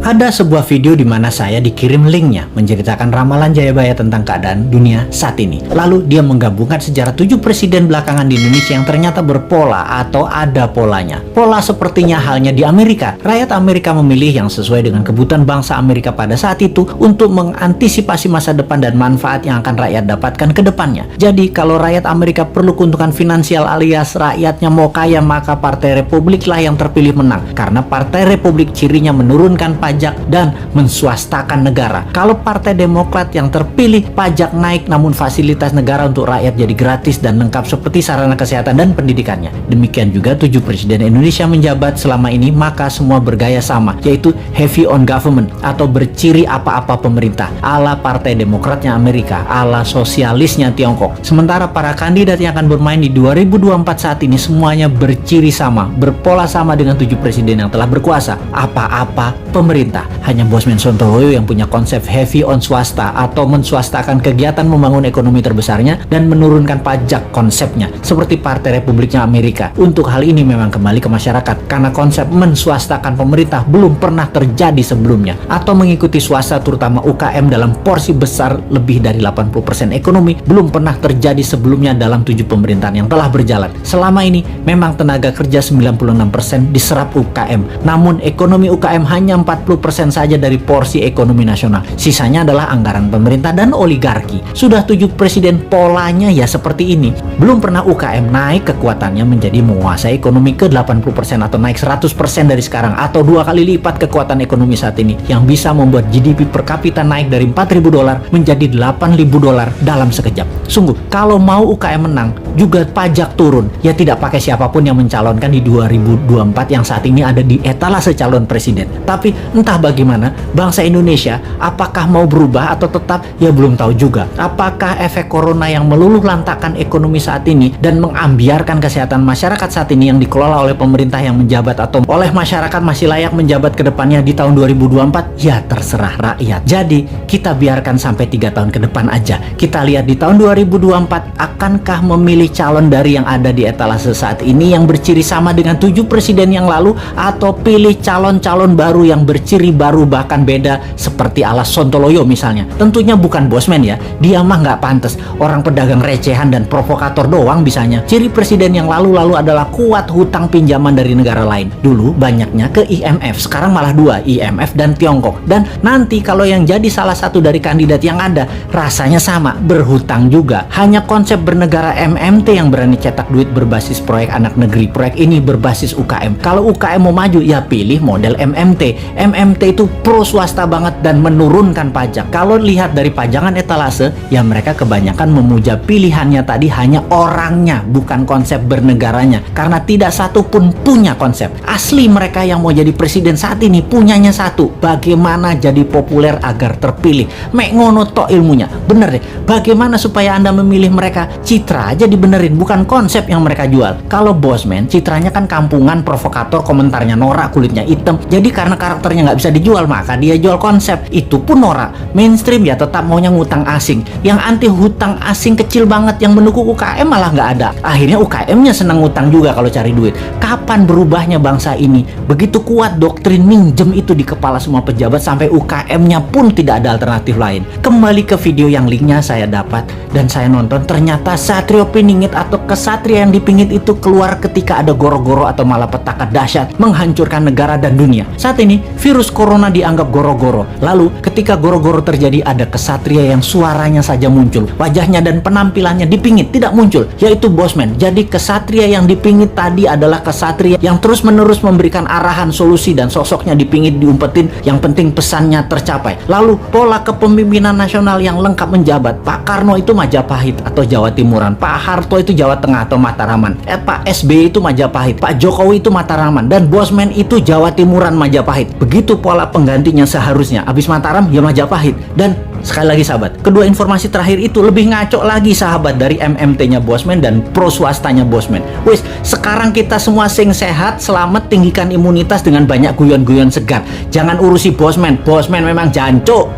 Ada sebuah video di mana saya dikirim linknya menceritakan ramalan Jayabaya tentang keadaan dunia saat ini. Lalu dia menggabungkan sejarah 7 presiden belakangan di Indonesia yang ternyata berpola atau ada polanya. Pola sepertinya halnya di Amerika. Rakyat Amerika memilih yang sesuai dengan kebutuhan bangsa Amerika pada saat itu untuk mengantisipasi masa depan dan manfaat yang akan rakyat dapatkan ke depannya. Jadi kalau rakyat Amerika perlu keuntungan finansial alias rakyatnya mau kaya, maka Partai Republik lah yang terpilih menang. Karena Partai Republik cirinya menurunkan pajak dan menswastakan negara. Kalau Partai Demokrat yang terpilih, pajak naik namun fasilitas negara untuk rakyat jadi gratis dan lengkap seperti sarana kesehatan dan pendidikannya. Demikian juga 7 presiden Indonesia menjabat selama ini, maka semua bergaya sama, yaitu heavy on government atau berciri apa-apa pemerintah, ala Partai Demokratnya Amerika, ala sosialisnya Tiongkok. Sementara para kandidat yang akan bermain di 2024 saat ini semuanya berciri sama, berpola sama dengan 7 presiden yang telah berkuasa, apa-apa pemerintah. Hanya Bosman Sontoloyo yang punya konsep heavy on swasta atau menswastakan kegiatan membangun ekonomi terbesarnya dan menurunkan pajak konsepnya seperti Partai Republiknya Amerika. Untuk hal ini memang kembali ke masyarakat karena konsep menswastakan pemerintah belum pernah terjadi sebelumnya, atau mengikuti swasta terutama UKM dalam porsi besar lebih dari 80% ekonomi belum pernah terjadi sebelumnya dalam 7 pemerintahan yang telah berjalan. Selama ini memang tenaga kerja 96% diserap UKM, namun ekonomi UKM hanya 40% saja dari porsi ekonomi nasional. Sisanya adalah anggaran pemerintah dan oligarki. Sudah 7 presiden polanya ya seperti ini. Belum pernah UKM naik kekuatannya menjadi menguasai ekonomi ke 80% atau naik 100% dari sekarang, atau 2 kali lipat kekuatan ekonomi saat ini yang bisa membuat GDP per kapita naik dari $4.000 menjadi $8.000 dalam sekejap. Sungguh, kalau mau UKM menang, juga pajak turun. Ya tidak pakai siapapun yang mencalonkan di 2024 yang saat ini ada di etalase calon presiden. Tapi entah bagaimana, bangsa Indonesia apakah mau berubah atau tetap, ya belum tahu juga. Apakah efek corona yang meluluh lantakkan ekonomi saat ini dan mengambiarkan kesehatan masyarakat saat ini yang dikelola oleh pemerintah yang menjabat atau oleh masyarakat masih layak menjabat ke depannya di tahun 2024? Ya terserah rakyat. Jadi kita biarkan sampai 3 tahun ke depan aja. Kita lihat di tahun 2024 akankah memilih calon dari yang ada di etalase saat ini yang berciri sama dengan 7 presiden yang lalu, atau pilih calon-calon baru yang berciri baru bahkan beda seperti ala Sontoloyo misalnya. Tentunya bukan Bosman ya, dia mah nggak pantas, orang pedagang recehan dan provokator doang bisanya. Ciri presiden yang lalu-lalu adalah kuat hutang pinjaman dari negara lain. Dulu banyaknya ke IMF, sekarang malah 2, IMF dan Tiongkok. Dan nanti kalau yang jadi salah satu dari kandidat yang ada rasanya sama, berhutang juga. Hanya konsep bernegara MMT yang berani cetak duit berbasis proyek anak negeri. Proyek ini berbasis UKM. Kalau UKM mau maju ya pilih model MMT. MMT itu pro swasta banget dan menurunkan pajak. Kalau lihat dari pajangan etalase, ya mereka kebanyakan memuja pilihannya tadi hanya orangnya, bukan konsep bernegaranya. Karena tidak satu pun punya konsep. Asli mereka yang mau jadi presiden saat ini punyanya satu, bagaimana jadi populer agar terpilih. Mek ngono tok ilmunya. Bener deh, bagaimana supaya Anda memilih mereka? Citra aja dibenerin, bukan konsep yang mereka jual. Kalau Bosman, citranya kan kampungan, provokator, komentarnya norak, kulitnya hitam. Jadi karena karakternya nggak bisa dijual, maka dia jual konsep. Itu pun norak. Mainstream ya tetap maunya ngutang asing. Yang anti hutang asing kecil banget, yang mendukung UKM malah nggak ada. Akhirnya UKM-nya senang ngutang juga kalau cari duit. Kapan berubahnya bangsa ini? Begitu kuat doktrin minjem itu di kepala semua pejabat sampai UKM-nya pun tidak ada alternatif lain. Kembali ke video yang linknya saya dapat dan saya nonton, ternyata Satrio Piningit atau kesatria yang dipingit itu keluar ketika ada goro-goro atau malapetaka dahsyat menghancurkan negara dan dunia. Saat ini virus corona dianggap goro-goro. Lalu ketika goro-goro terjadi, ada kesatria yang suaranya saja muncul, wajahnya dan penampilannya dipingit tidak muncul, yaitu Bosman. Jadi kesatria yang dipingit tadi adalah kesatria yang terus-menerus memberikan arahan, solusi, dan sosoknya dipingit, diumpetin, yang penting pesannya tercapai. Lalu pola kepemimpinan nasional yang lengkap menjabat. Pak Karno itu Majapahit atau Jawa Timuran, Pak Harto itu Jawa Tengah atau Mataraman, Pak SBY itu Majapahit, Pak Jokowi itu Mataraman, dan Bosman itu Jawa Timuran Majapahit. Begitu pola penggantinya seharusnya. Habis Mataram ya Majapahit. Dan sekali lagi sahabat, kedua informasi terakhir itu lebih ngaco lagi sahabat dari MMT-nya Bosman dan pro swastanya Bosman. Wis, sekarang kita semua sing sehat, selamat, tinggikan imunitas dengan banyak guyon-guyon segar. Jangan urusi Bosman. Bosman memang jancuk.